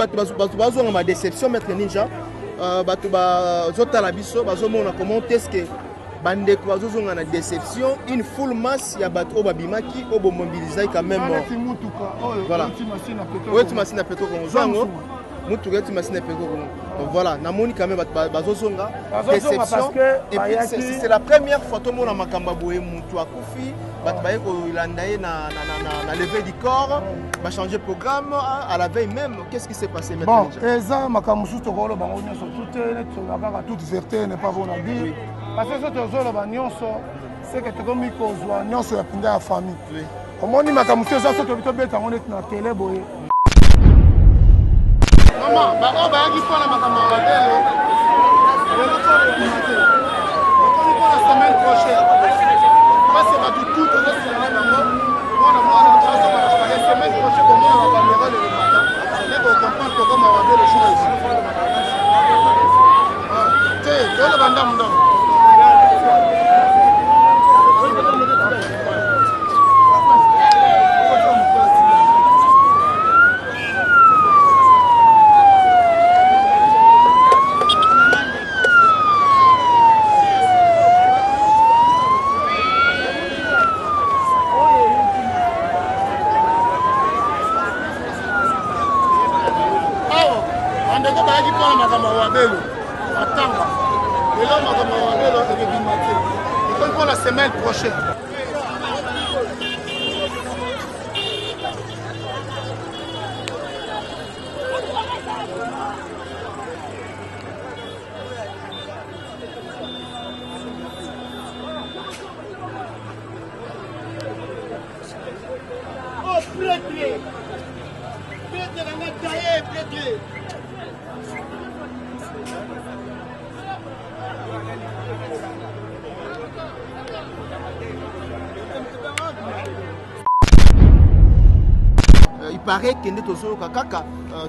bato bazonga ma déception maître Ninja bato bazotala biso bazomona comment est-ce que bandeko bazozonga na déception une full masse ya bato babimaki obo mobiliser quand même voilà oui machine à pétro comme zango mutuka tu machine à pétro donc voilà namoni quand même bazozonga déception et puis c'est la première fois tout le monde makamba boye mutu akufi bato baye ko landaye na levée du corps va changer programme à la veille même qu'est-ce qui s'est passé maintenant bon eza makamusu to kolo bango nyonso tout toute vérité n'est pas bon à dire parce que ce zolo ba nyonso c'est que tokomi ko zwa nyonso ya pinda ya famille omoni makamusu eza so to beta ngone na télé boye maman ba o ba yaki pona makambo ya badelo la semaine prochaine parce que bato tout tozosila nango mwana la semaine prochaine komona bakamera le matin mais bocomprendre tokoma badelo jour ici te toloba ndamu ndamu la semaine prochaine. Oh, prêtez! Prêtez dans notre cahier, prêtez! Il paraît que nous sommes kaka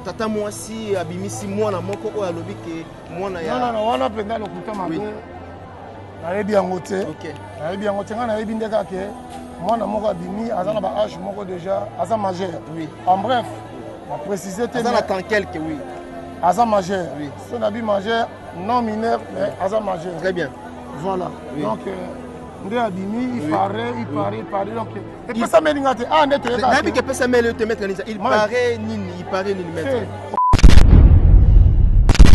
tata mwasi abimisi mwana moko oyo alobi ke mwana ya non wana penda lokuta mabe nayebi yango te nayebi yango te nga nayebi nde kaka mwana moko abimi aza na ba âge moko déjà aza majeur en bref on préciser te aza na tant quelque oui aza majeur so nabi majeur non mineur mais aza majeur très bien voilà donc nde abimi il paraît donc et pesa melinga te ah nde toyeka nabi ke pesa mele te mettre nisa il paraît nini mettre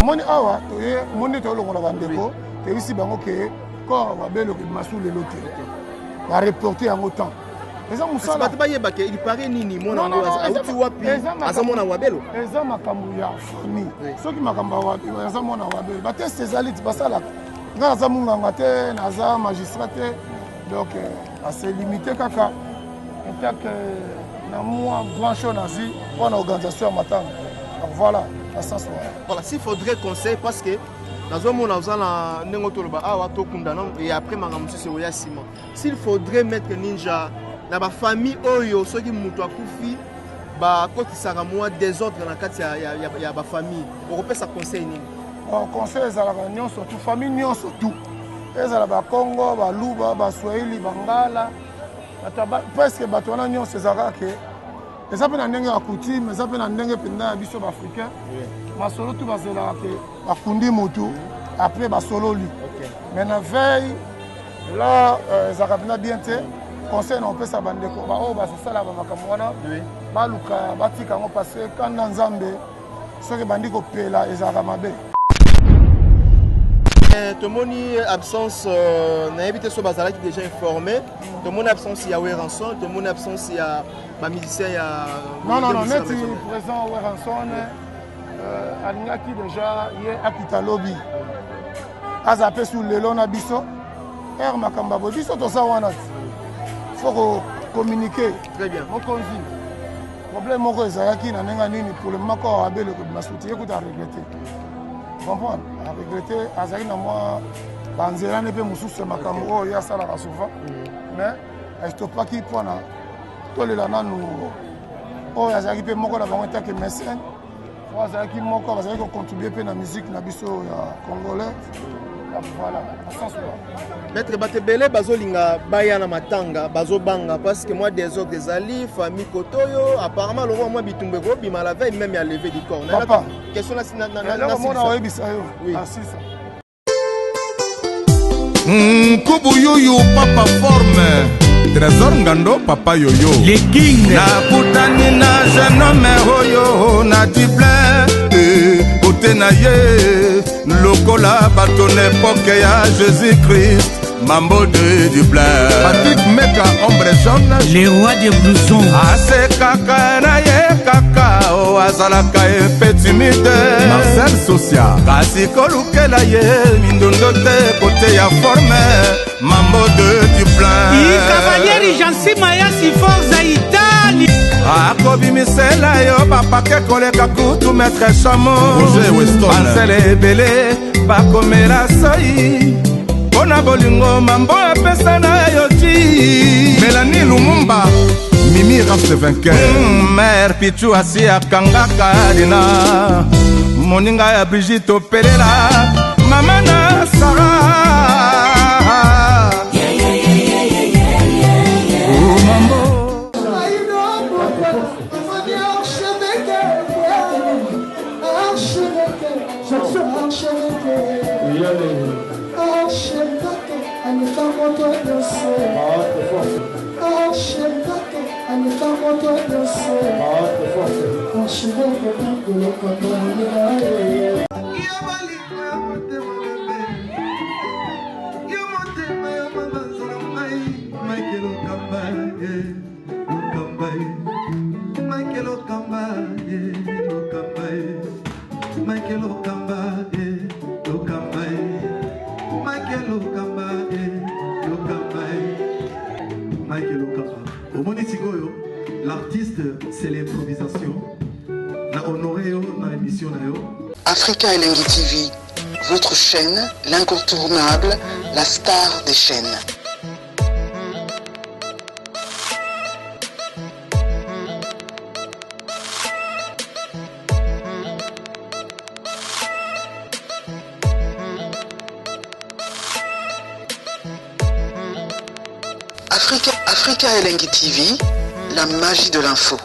moni awa toye moni to longola bandeko te isi bango ke corps babelo ke masu lelo te ba reporter yango temps eza musala bato bayeba ke il paraît nini mona auti wapi aza mona wabelo eza makambo ya famille soki makambo wabelo eza mona wabelo bateste ezali ti basalaka nga naza munganga te naza magistrat te donc ase limité kaka tant que na moi blanchon nazi pour l'organisation à matanga donc voilà à ça soit voilà s'il faudrait conseil parce que dans un monde na nengo toloba awa to kundana et après mangamusi se oya sima s'il faudrait mettre ninja na ba famille oyo soki mutu akufi ba kotisaka moi désordre na kati ya ba famille okopesa conseil nini bon conseil ezalaka nyonso tout famille nyonso tout ezala bakongo baluba baswahili bangala presque bato wana nyonso ezalaka ke eza mpe na ndenge ya coutume eza mpe na ndenge mpenza ya biso baafricain masolo tu bazelaka ke bakundi motu après basololi mais na veille la ezalaka mpenza bien te conseil na opesa bandeko baoyo bazosalaka bamakambo wana baluka batika yango parce que kanda nzambe soki bandi kopela ezalaka mabe tout le monde absence n'a pas so bazala qui déjà informé tout le monde absence il y a Weranson tout le monde absence il y a ma musicien il y a non net présent Weranson alingaki déjà hier akita lobby azape sur lelo na biso er makamba bo biso to sa wana faut communiquer très bien mokonzi problème moko ezalaki na nenga nini pour le moment ko abelo ko masuti écoute à regretter comprendre à regretter azali na moi banzela ne pe mususu makambo oyo asalaka souvent mais estopaki mpona tolela nanu oyo azalaki mpe moko na bango etake mécène oyo azalaki moko bazalaki kocontribue mpe na musique na biso ya congolais Voilà, à sens là. Maître Batebele, bazolinga baya na matanga, bazobanga parce que moi des autres des alliés, famille Kotoyo, apparemment le roi moi bitumbego bima la veille même il a levé du corps. Papa, question là oui. Ah, c'est ça. Kubuyuyu papa forme Trésor Ngando papa yoyo les kings na putani na jeune homme oyo na dible Ote na ye lokola bato n'époque ya Jésus-Christ Mambo de Dublin Patrick Meka ombre jaune les rois des blousons Ase kaka na ye kaka o azalaka epe timide Marcel Socia kasi kolukela ye mindondo te kote ya forme Mambo de Dublin cavalieri Jansi Maya si forza Italie akobimisela yo bapake koleka kutu maître chamo bansele ebele bakomela soi mpona bolingo mambo apesa na yo ti Mélanie Lumumba Mimi reste vainqueur mère Pichu asi akangaka dina moninga ya Brigitte opelela mama na Sarah L'artiste, c'est l'improvisation. Na honoré na émission na yo. Africa Elengi TV, votre chaîne, l'incontournable, la star des chaînes. Africa Elengi TV, la magie de l'info.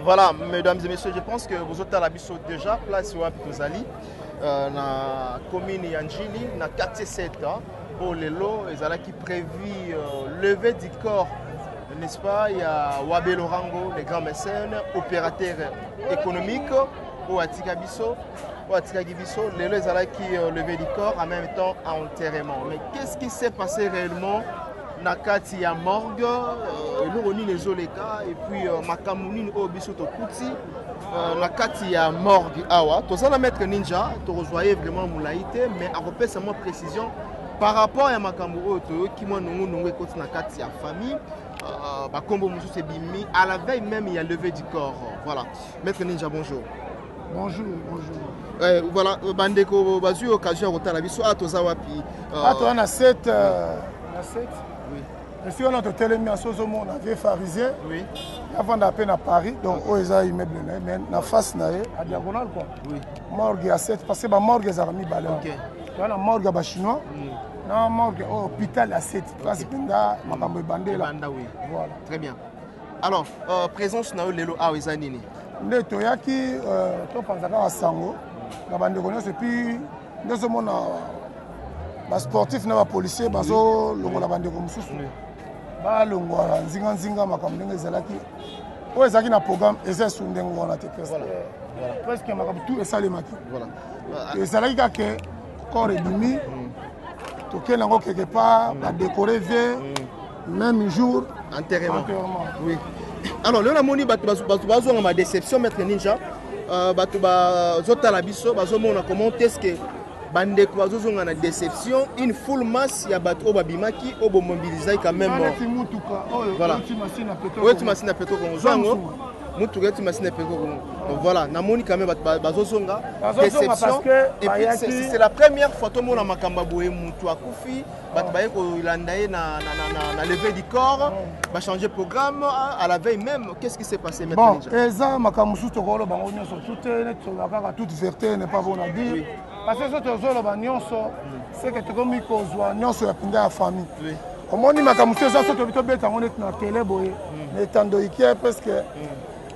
Voilà, mesdames et messieurs, je pense que vous êtes à la biso déjà, place où Tozali, na commune Yanjili, na quartier 7, pour les lots, ils ont qui prévu lever du corps, n'est-ce pas? Il y a Wabe Lorango, les grands mécènes, opérateurs économiques, au Atika Biso, les lots, ils ont qui lever du corps, en même temps enterrement. Mais qu'est-ce qui s'est passé réellement? Nakati ya morgue, l'oroni les oleka et puis makamunini au biso to kuti, nakati ya morgue awa. Tout ça la maître ninja, tu rejoignais vraiment moulaïté, mais à repérer seulement précision par rapport à makamu auto qui moi nous écoute nakati ya famille, bakombo musu c'est bimi. À la veille même il y a levé du corps. Voilà, maître ninja bonjour. Bonjour, bonjour. Voilà, bandeko bazu occasion à la biso à tozawapi. Ah toi on a 7 oui. Je suis dans télémi à Sozomo, on avait pharisien. Oui. Avant d'appel à Paris, donc on a immeuble mais na face à diagonale quoi. Oui. Morgue à 7 parce que la morgue est armée balai. OK. La morgue à chinois. Na morgue au hôpital à 7 place penda makambo bandé là. Banda oui. Voilà. Très bien. Alors, présence na lelo a wezanini. Nde toyaki to panzaka à Sango. Na bande connaissent et puis nous sommes ba sportif na ba policier bazo longola bande ko mususu ba longola nzinga makambo ndenge ezalaki o ezaki na programme eza sundengo wana te presque voilà presque makambo tout esalemaki voilà ezalaki kaka corps ebimi tokende yango quelque part ba décorer même jour enterrement oui. Alors le namoni batu bazonga ma déception maître ninja batu bazotala biso bazomona comment est-ce que bande ko bazozonga na déception une full masse ya bato babimaki obo mobiliser quand même voilà tu machine à pétrole comme zango mutuka tu machine à pétrole comme voilà namoni quand même bazozonga déception et puis c'est la première fois tout monde makamba boye mutu akufi bato baye ko landaye na lever du corps ba changer programme à la veille même qu'est-ce qui s'est passé maintenant bon eza makambo suto ko lo bango nyoso tout net kaka toute vérité n'est pas bon à dire parce que c'est que tu as mis la famille. Comment on dit que tu as mis la télé, mais tu as parce que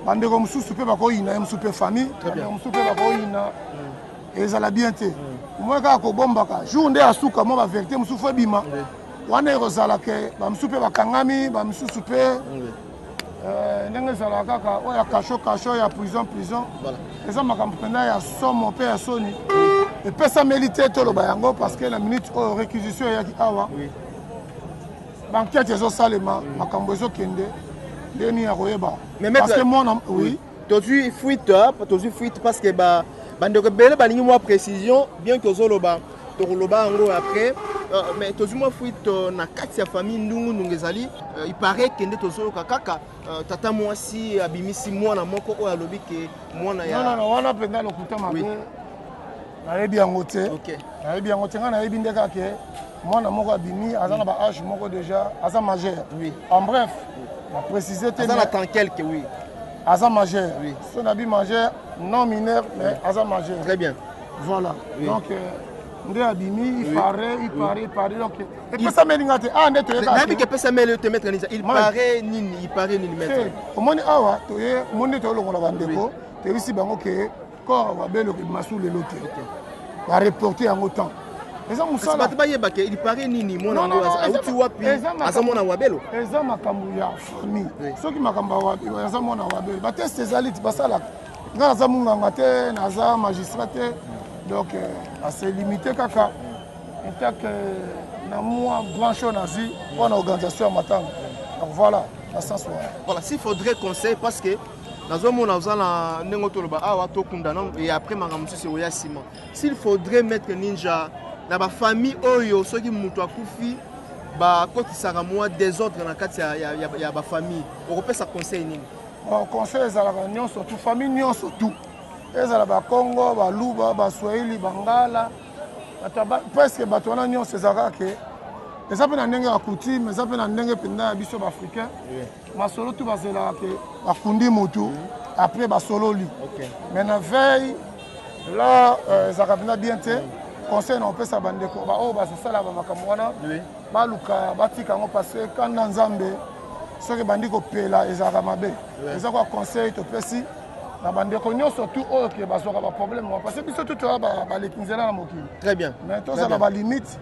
bande comme sous peu bako ina m super famille comme super bako ina ezala bien te moi ka ko bomba ka jour nde asuka mo ba vérité m souffre bima wana rozala ke ba m super bakangami ba m super ndenge ezala kaka oya kasho ya prison voilà eza makambo pena ya somo pe ya soni et pesa milité to lo bayango parce que la minute o réquisition ya ki awa banquette ezo salema makambo ezo kende deni ya koyeba parce que moi oui tozu fuite parce que bande rebelle baningi moi précision bien que zoloba tokoloba yango après mais tozwi fuite na kati ya famille ndungu ndungu ezali il paraît kende tozoyoka kaka tata mwasi abimisi mwana moko oyo alobi ke mwana ya non wana mpenza lokuta mabe nayebi yango te nayebi yango te ngai nayebi nde kaka mwana moko abimi aza na baage moko déjà aza majeur en bref na préciser te aza na temps quelque oui aza majeur so nabi majeur non mineur mais aza majeur très bien voilà donc nde abimi il paraît donc epesa melinga te nde toyeka nayebi ke epesa mele te maître ninja il paraît nini maître omoni awa toye omoni toyolongola bandeko toyebisi bango ke corps babeloko masu lelo te bareporte yango temps eza mosala bato bayeba ke il paraît nini mwana ngo auti wapi aza mwana wabelo eza makambo ya famille soki makambo aza mwana wabelo bateste ezali ti basalaka nga naza munganga te naza magistrat te donc ase limité kaka intake na mwa branche oyo nazi mpona organisation ya matanga donc voilà na sens wana voilà s'il faudrait conseil parce que nazomona oza na ndenge toloba awa tokunda et après makambo mosusu oya nsima s'il faudrait mettre ninja na bafamille oyo soki moto akufi bakotisaka mwa désordre na kati ya bafamille okopesa conseil nini conseil ezalaka nyonso tu famille nyonso tu ezala bakongo baluba baswahili bangala presque bato wana nyonso ezalaka ke eza mpe na ndenge ya coutume eza mpe na ndenge mpenza ya biso baafricain masolo tu bazelaka ke bakundi motu après basololi mais na veille là ezalaka mpenza bien te conseil na opesa bandeko oyo bazosala bamakambo wana baluka batika yango parce que kanda nzambe soki bandi kopela ezalaka mabe eza kwa conseil topesi na bandeko nyonso tu oyo ke bazwaka baproblème parce que biso tu toya baleki nzela na mokili très bien mais tozala balimite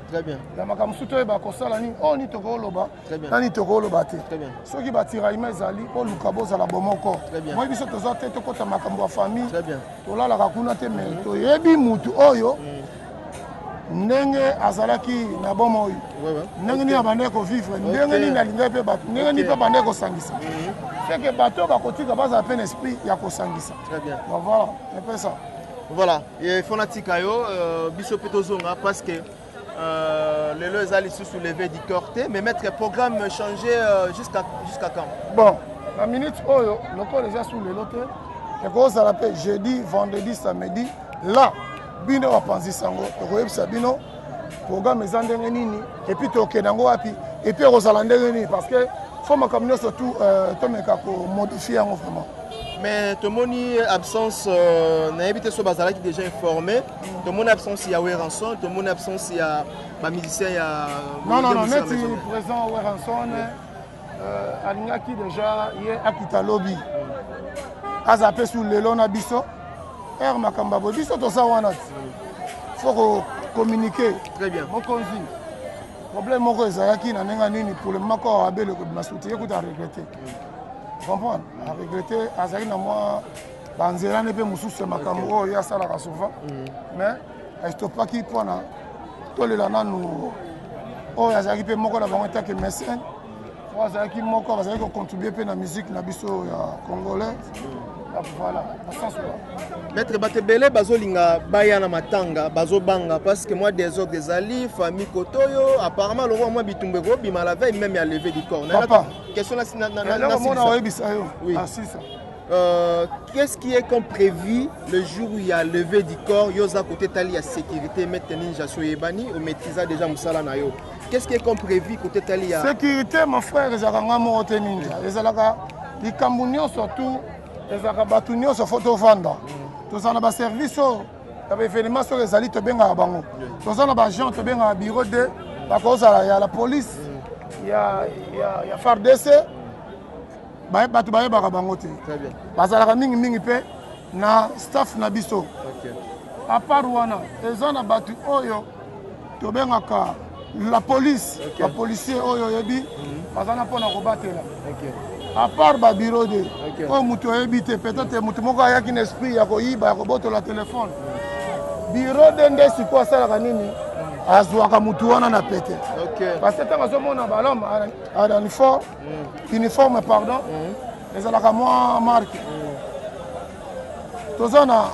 ya makambo mosusu toyeba kosala nini oyo ni tokoloba nani tokoloba te soki batiraillement ezali oluka bozala bomoko moi biso toza te tokota makambo ya famille tolalaka kuna te mais toyebi mutu oyo ndenge azalaki na boma oyo ndenge nini abandaki kovivre ndenge nini alingaki mpe bato ndenge nini mpe abandaki kosangisa seke bato bakotika bazala mpe na esprit ya kosangisa voilà epe ça voilà fona tika yo biso mpe tozonga parce que lelo eza lisusu levé du corps te mais mettre programme changé jusqu'à quand bon na minute oyo lokola eza sur lelo te ekozala mpe jeudi vendredi samedi là bino bapanzisa yango tokoyebisa bino programme eza ndenge nini epuis tokende yango wapi epuis ekozala ndenge nini parce que fo makambo nyonso tu tomeka komodifie yango vraiment mais tomoni absence nayebi te so bazalaki déjà informé tomoni absence ya Weranson tomoni absence ya bamusicien ya non neti présent Weranson alingaki déjà ye akita lobi aza mpe sur lelo na biso ere makambo abo biso toza wana ti faut communiquer mokonzi problème moko ezalaki na ndenge nini pour le moment ko abeloko bimasuti ekuta aregrete comprendre aregrete azalaki na mwa banzelani mpe mosusu ya makambo oyo asalaka souvent mais estopaki mpona tolela nanu oyo azalaki mpe moko na bango etake mécène oyo azalaki moko bazalaki kocontribue mpe na musique na biso ya congolais. Voilà, maître batebele bazolinga baya na matanga bazobanga parce que moi des autres ezali famille kotoyo apparemment le roi moi bitumbe ko bima la veille même à lever du corps papa question na oui qu'est-ce qui est comme prévu le jour où il y a levé du corps yoza côté tali ya sécurité maître ninja soyebani ou maîtrisa déjà musala na yo qu'est-ce qui est comme prévu côté tali ya sécurité mon frère ezalaka mo te ninja ezalaka likambo nyonso surtout ezalaka bato nyonso fo tovanda tozala na baservice oyo ya baévénement soki ezali tobengaka bango toza na bagent tobengaka bureau de bakozala ya la police ya FARDC bato bayebaka bango te bazalaka mingimingi mpe na staff na biso apart wana eza na bato oyo tobengaka la police bapolicier oyo oyebi baza na mpona kobatela à part ba bureau de oyo mutu oyebi te peut-être mutu moko ayaki na esprit ya koyiba ya kobotola telefone bureau de nde sikoyo asalaka nini azwaka mutu wana na pete parce que ntango azomona balome ana uniforme pardon ezalaka mwa marke toza na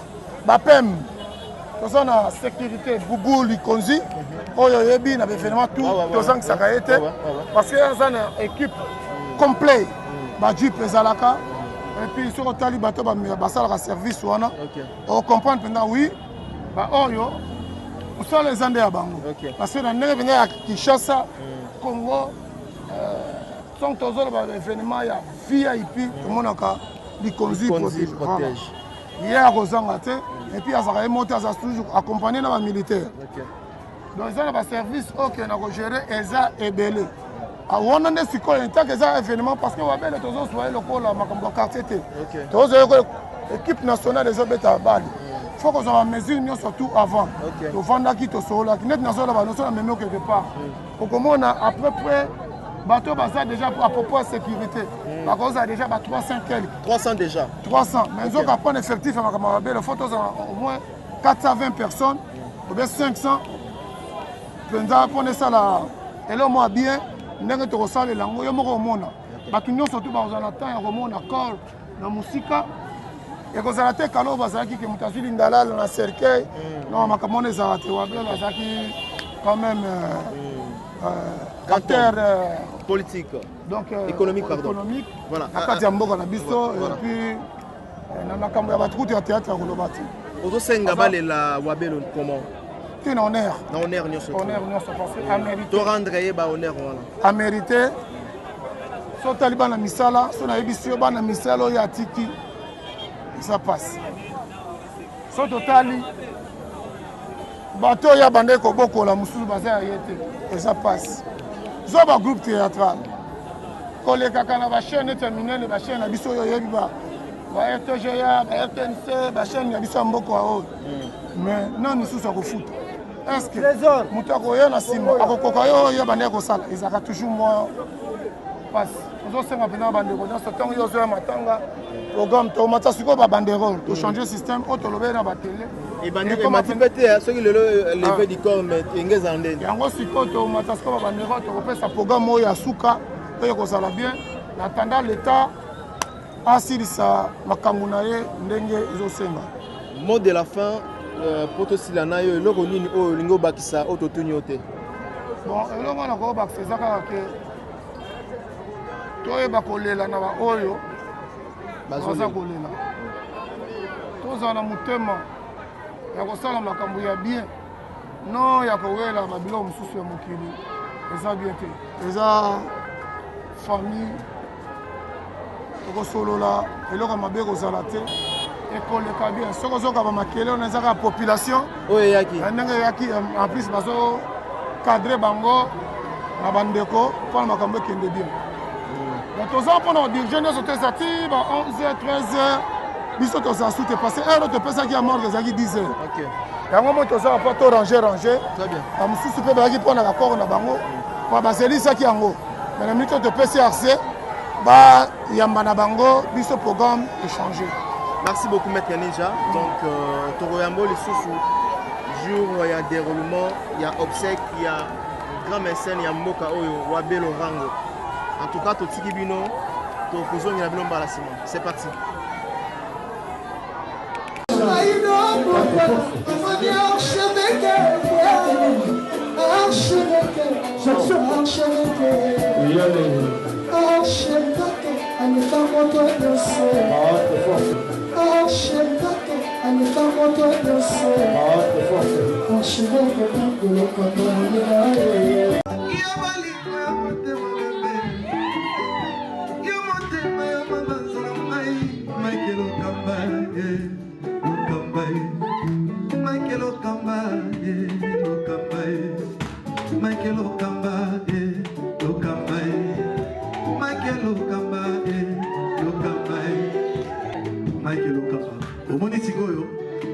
bapem toza na sécurité Boubou Likonzi oyo yebi na événement tout tozangisaka ye te parce que aza na équipe complet bajup ezalaka et puis soki otali bato basalaka service wana ocomprendre mpenza oui baoyo mosala eza nde ya bango parce que na ndenge mpenza ya Kinshasa Congo soki tozoloba événement ya VIP tomonaka Likonzi protège ye akozanga te et puis azalaka ye moto aza toujours accompagné na bamilitaire donc eza na baservice oyo na kogere eza ebele wana nde sikoyo intake eza événement parce que wabele tozozwa ye lokola makambo ya quartier te tozwa ye équipe nationale ezobeta bale faut kozwa bamesure nyonso tout avant tovandaki tosololaki neti nazola banoso na meme quelque part okomona à peu près bateau baza déjà à propos de sécurité bakozala déjà ba 300 quelques 300 déjà 300 mais nzoka apprendre effectif ya makambo ya babele faut tozala au moins 420 personnes ou bien 500 mpenza mpona esala elo mwa bien ndenge tokosalela yango yo moko omona bato nyonso tu bakozala na temps ya komona corps na mosika ekozala te kalo bazalaki ke moto azwi lindalala na cercueil non makambo wana ezala te wabele azalaki quand même acteur politique donc économique pardon économique voilà na kati ya mboka na biso et puis na makambo ya batukutu ya théâtre ya koloba te ozosenga balela wabelo comment te na honneur nyonso parce que amérité to rendre ye ba honneur wana amérité so tali bana misala so na yebisi yo bana misala oyo atiki ça passe so totali bato oyo abandaki kobokola mosusu baza ya ye te eza passe zo bagroupe théâtral kolekaka na bachaîne ete minene bachaîne na biso oyo oyebi ba RTGA ba RTNC bachaîne ya biso ya mboka oyo mais nani lisusu akofuta est-ce que moto akoya na nsima akokoka yo oyo bandeki kosala ezalaka toujours mwa passe ozosenga mpenza bandeko nyonso ntango yo ozoya matanga programme tomata sikoyo babanderole tochange système oyo tolobeli na batele emati mpe te soki lelo leve du corps mais enge ezala ndeni yango sikoyo tomata sikoyo babanderole tokopesa programme oyo ya suka oyo kozala bien na tanda l'état asilisa makambo na ye ndenge ezosenga mot de la fin po tosila na yo eloko nini oyo olingi obakisa oyo totuni yo te bon eloko wana koobakisa eza kaka ke toyeba kolela na baoyo baza kolela tozala na motema ya kosala makambo ya bien no ya kowela babiloko mosusu ya mokili eza bien te eza famille tokosolola eloko ya mabe kozala te ekoleka bien soki ozoka bamakele ona ezaka population oyo eyaki ndenge eyaki en plus bazokadre bango na bandeko mpona makambo ekende bien donc toza mpona kodirige nyonso to eza ti ba 11h 13h biso tozala su te parce que heure topesaki ya morgue ezalaki 10h yango moi tozala mpo to ranger bamosusu mpe bazalaki mpona bakoro na bango mpo bazelisaki yango mais na minute oyo topesi arce bayamba na bango biso programme échanger. Merci beaucoup Maître Ninja. Donc tokoyambo lisusu jour ya déroulement, il y a obsèque, il y a grand mécène, il y a mboka oyo wabelo rango. En tout cas totiki bino tokozongi na bino mbala sima. C'est parti.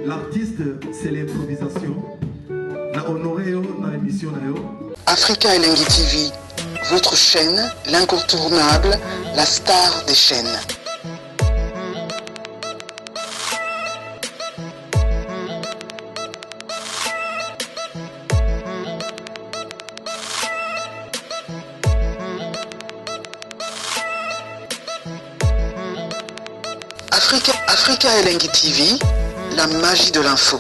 L'artiste, c'est l'improvisation. Na honoré dans l'émission. Africa Elengi TV, votre chaîne, l'incontournable, la star des chaînes. Africa Elengi TV, la magie de l'info.